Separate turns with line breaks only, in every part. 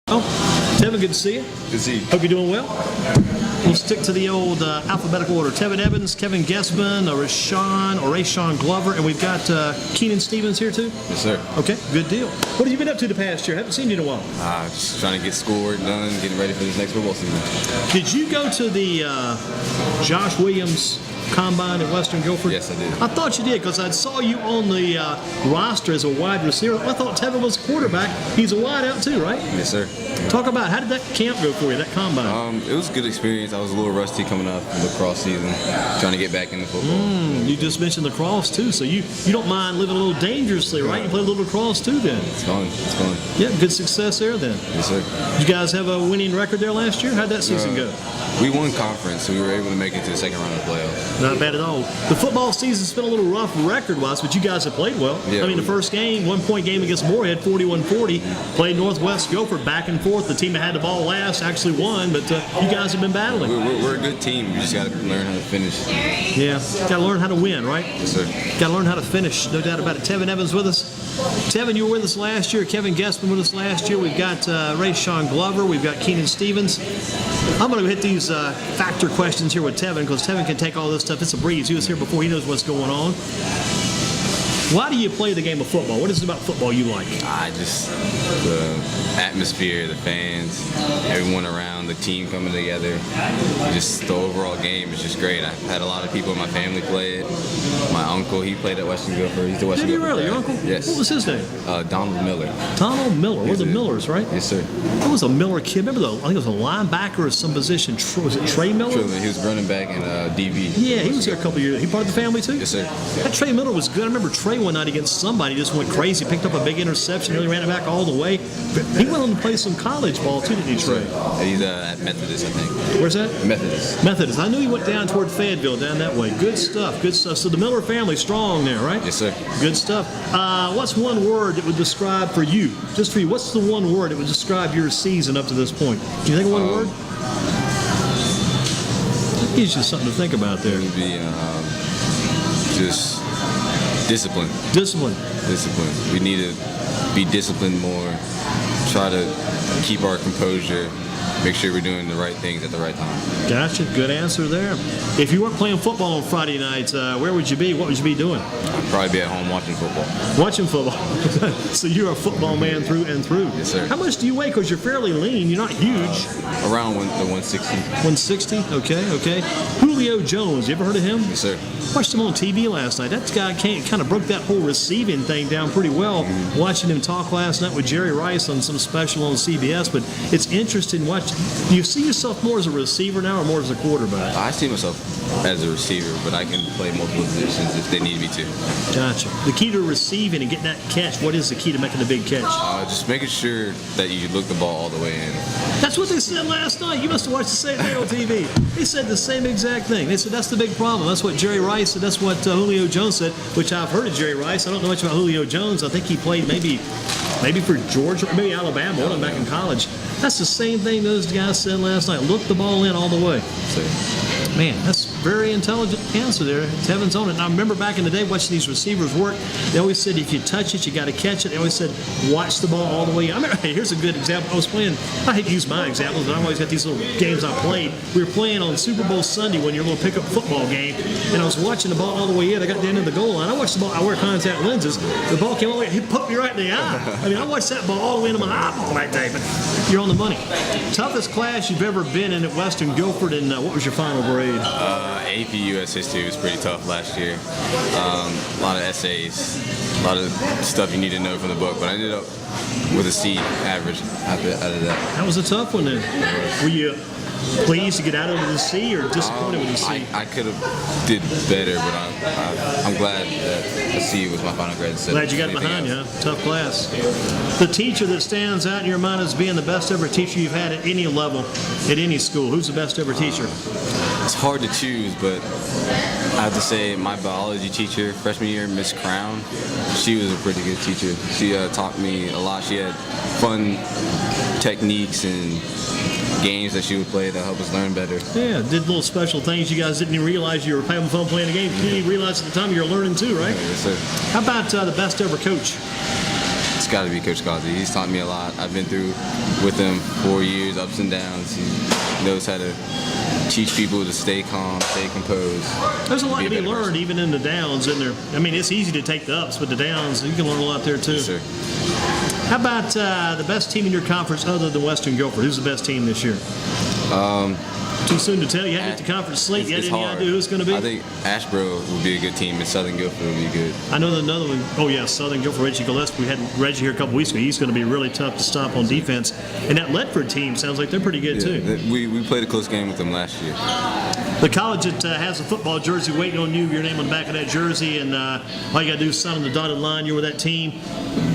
Oh, Tevin, good to see you.
Good to see you.
Hope you're doing well. We'll stick to the old alphabetical order. Tevin Evans, Kevin Guessman, Rashawn Glover, and we've got Keenan Stevens here too?
Yes, sir.
Okay, good deal. What have you been up to the past year? Haven't seen you in a while.
Just trying to get schoolwork done, getting ready for this next football season.
Did you go to the Josh Williams Combine at Western Guilford?
Yes, I did.
I thought you did because I saw you on the roster as a wide receiver. I thought Tevin was a quarterback. He's a wide out too, right?
Yes, sir.
Talk about how did that camp go for you, that combine?
It was a good experience. I was a little rusty coming up from the lacrosse season, trying to get back into football.
You just mentioned lacrosse too, so you don't mind living a little dangerously, right? You play a little lacrosse too then.
It's fun. It's fun.
Yeah, good success there then.
Yes, sir.
Did you guys have a winning record there last year? How'd that season go?
We won conference, so we were able to make it to the second round of the playoffs.
Not bad at all. The football season's been a little rough record-wise, but you guys have played well.
Yeah,
I mean, the first game, 1 point game against Moorhead, 41-40. Played Northwest Guilford back and forth. The team that had the ball last actually won, but you guys have been battling.
We're a good team. We just got to learn how to finish.
Yeah, got to learn how to win, right?
Yes, sir.
Got to learn how to finish, no doubt about it. Tevin Evans with us. Tevin, you were with us last year. Kevin Guessman with us last year. We've got Rashawn Glover. We've got Keenan Stevens. I'm going to hit these factor questions here with Tevin because Tevin can take all this stuff. It's a breeze. He was here before. He knows what's going on. Why do you play the game of football? What is it about football you like?
The atmosphere, the fans, everyone around, the team coming together. Just the overall game is just great. I've had a lot of people in my family play it. My uncle, he played at Western Guilford. He's the Western
Did you
Guilford
really?
grad.
Your uncle?
Yes.
What was his name?
Donald Miller.
Donald Miller. We're the Millers, right?
Yes, sir.
That was a Miller kid. Remember, I think it was a linebacker or some position. Was it Trey Miller?
True, he was running back in DB.
Yeah, he was here a couple of years. He part of the family too?
Yes, sir.
That Trey Miller was good. I remember Trey one night against somebody just went crazy, picked up a big interception, really ran it back all the way. But he went on to play some college ball too, didn't he, Trey?
He's at Methodist, I think.
Where's that?
Methodist.
Methodist. I knew he went down toward Fayetteville, down that way. Good stuff, good stuff. So the Miller family, strong there, right?
Yes, sir.
Good stuff. What's one word that would describe for you, just for you, what's the one word that would describe your season up to this point? Can you think of one word? That gives you something to think about there.
It would be just discipline.
Discipline.
Discipline. We need to be disciplined more, try to keep our composure, make sure we're doing the right things at the right time.
Gotcha. Good answer there. If you weren't playing football on Friday nights, where would you be? What would you be doing?
I'd probably be at home watching football.
Watching football. So you're a football man through and through.
Yes, sir.
How much do you weigh? Because you're fairly lean. You're not huge.
Around the 160.
160? Okay. Julio Jones. You ever heard of him?
Yes, sir.
Watched him on TV last night. That guy kind of broke that whole receiving thing down pretty well. Watching him talk last night with Jerry Rice on some special on CBS. But it's interesting watching. Do you see yourself more as a receiver now or more as a quarterback?
I see myself as a receiver, but I can play multiple positions if they need me to.
Gotcha. The key to receiving and getting that catch, what is the key to making a big catch?
Just making sure that you look the ball all the way in.
That's what they said last night. You must have watched the same thing on TV. They said the same exact thing. They said that's the big problem. That's what Jerry Rice said. That's what Julio Jones said, which I've heard of Jerry Rice. I don't know much about Julio Jones. I think he played maybe for Georgia or maybe Alabama. One of them back in college. That's the same thing those guys said last night. Look the ball in all the way. Man, that's a very intelligent answer there. Tevin's on it. And I remember back in the day watching these receivers work, they always said if you touch it, you got to catch it. They always said watch the ball all the way. I remember, hey, here's a good example. I was playing, I hate to use my examples, but I've always got these little games I played. We were playing on Super Bowl Sunday when your little pickup football game, and I was watching the ball all the way in. I got down to the goal line. I watched the ball. I wear contact lenses. The ball came all the way. He put me right in the eye. I mean, I watched that ball all the way into my eyeball that day, but you're on the money. Toughest class you've ever been in at Western Guilford, and what was your final grade?
AP US history was pretty tough last year. A lot of essays, a lot of stuff you need to know from the book, but I ended up with a C average out of that.
That was a tough one then. Were you pleased to get out of the C or disappointed with the C?
I could have did better, but I'm glad that a C was my final grade.
Glad you got it behind you, huh? Tough class. The teacher that stands out in your mind as being the best ever teacher you've had at any level, at any school, who's the best ever teacher?
It's hard to choose, but I have to say my biology teacher, freshman year, Miss Crown, she was a pretty good teacher. She taught me a lot. She had fun techniques and games that she would play that help us learn better.
Yeah, did little special things you guys didn't even realize you were having fun playing the game. You didn't even realize at the time you were learning too, right?
Yes, sir.
How about the best ever coach?
It's got to be Coach Cosby. He's taught me a lot. I've been through with him 4 years, ups and downs. He knows how to teach people to stay calm, stay composed.
There's a lot to be
better
learned
person.
even in the downs. In there, I mean, it's easy to take the ups, but the downs, you can learn a lot there too.
Yes, sir.
How about the best team in your conference other than Western Guilford? Who's the best team this year? Too soon to tell. You haven't hit the conference slate. You had
It's
any
hard.
idea who it's going to be?
I think Ashboro would be a good team, and Southern Guilford would be good.
I know that another one. Oh yeah, Southern Guilford, Reggie Gillespie. We had Reggie here a couple weeks ago. He's going to be really tough to stop on defense. And that Ledford team sounds like they're pretty good too.
We played a close game with them last year.
The college that has a football jersey waiting on you, your name on the back of that jersey, and all you got to do is sign on the dotted line. You're with that team.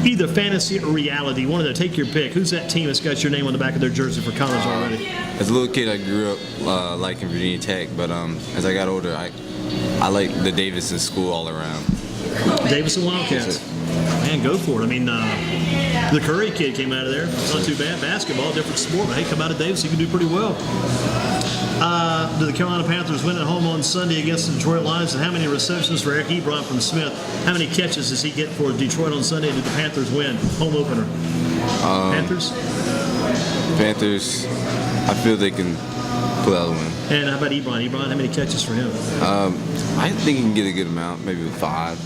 Either fantasy or reality. One of them. Take your pick. Who's that team that's got your name on the back of their jersey for college already?
As a little kid, I grew up liking Virginia Tech, but as I got older, I like the Davidson school all around.
Davidson Wildcats. Man, go for it. I mean, the Curry kid came out of there. It's not too bad. Basketball, different sport, but hey, come out of Davidson, you can do pretty well. Do the Carolina Panthers win at home on Sunday against the Detroit Lions? And how many receptions for Eric Ebron from Smith? How many catches does he get for Detroit on Sunday? Did the Panthers win? Home opener. Panthers?
Panthers, I feel they can pull out a win.
And how about Ebron? Ebron, how many catches for him?
I think he can get a good amount, maybe 5,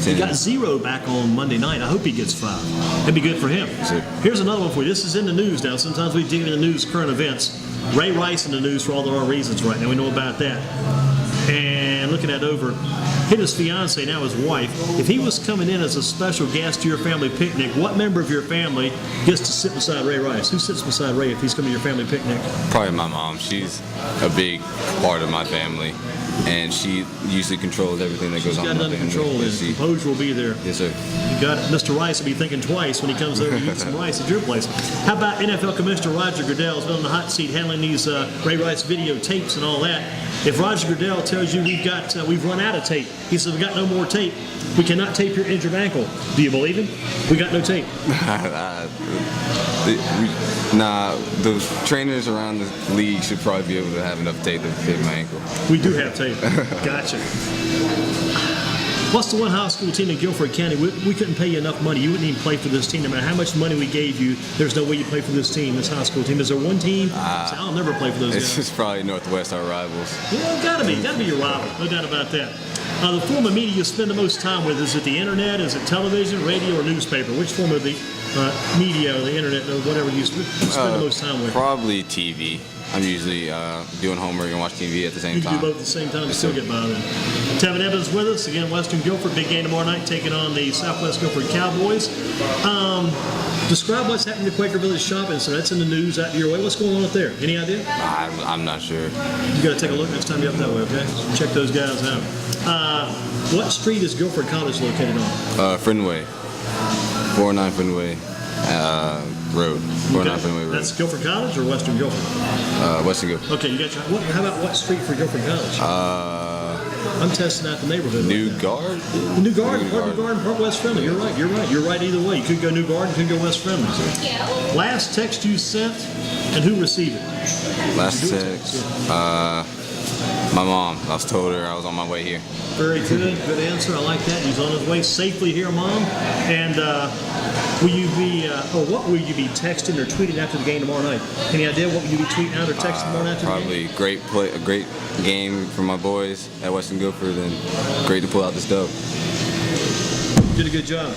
10.
He got 0 back on Monday night. I hope he gets 5. That'd be good for him.
Sir.
Here's another one for you. This is in the news now. Sometimes we dig into the news, current events. Ray Rice in the news for all the wrong reasons right now. We know about that. And looking at over, hit his fiance, now his wife. If he was coming in as a special guest to your family picnic, what member of your family gets to sit beside Ray Rice? Who sits beside Ray if he's coming to your family picnic?
Probably my mom. She's a big part of my family, and she usually controls everything that goes on
Got
in
it
my
under
family.
control.
Yes,
His composure will be there.
Yes, sir.
You got it. Mr. Rice will be thinking twice when he comes over to eat some rice at your place. How about NFL Commissioner Roger Goodell has been on the hot seat handling these Ray Rice videotapes and all that. If Roger Goodell tells you we've run out of tape, he says we got no more tape. We cannot tape your injured ankle. Do you believe him? We got no tape.
Nah, the trainers around the league should probably be able to have enough tape to tape my ankle.
We do have tape. Gotcha. What's the one high school team in Guilford County? We couldn't pay you enough money. You wouldn't even play for this team. No matter how much money we gave you, there's no way you play for this team, this high school team. Is there one team? Say, I'll never play for those
It's
guys.
just probably Northwest, our rivals.
Yeah, gotta be your rival. No doubt about that. The form of media you spend the most time with, is it the internet, is it television, radio, or newspaper? Which form of the media or the internet or whatever you spend the most time with?
Probably TV. I'm usually doing homework and watch TV at the same
You can
time.
do both at the same time and still get by then. Tevin Evans with us. Again, Western Guilford, big game tomorrow night, taking on the Southwest Guilford Cowboys. Describe what's happening to Quaker Village Shopping Center. That's in the news out your way. What's going on up there? Any idea?
I'm not sure.
You got to take a look next time you're up that way, okay? Check those guys out. What street is Guilford College located on?
Fenway. 409 Fenway Road. 409 Fenway Road.
That's Guilford College or Western Guilford?
Western Guilford.
Okay, you got your, how about what street for Guilford College? I'm testing out the neighborhood.
New
right now.
Guard?
The New Garden, part New Garden, part West Friendly. You're right. You're right either way. You could go New Garden, could go West Friendly. Last text you sent, and who received it?
Last text. My mom. I was told her I was on my way here.
Very good. Good answer. I like that. He's on his way safely here, Mom. And will you be, or what will you be texting or tweeting after the game tomorrow night? Any idea what will you be tweeting out or texting tomorrow night after the game?
Probably a great game for my boys at Western Guilford, and great to pull out this dub.
Did a good job.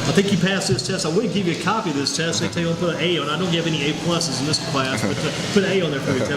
I think you passed this test. I would give you a copy of this test. They tell you to put an A on. I don't give any A pluses in this class, but put an A on there for you.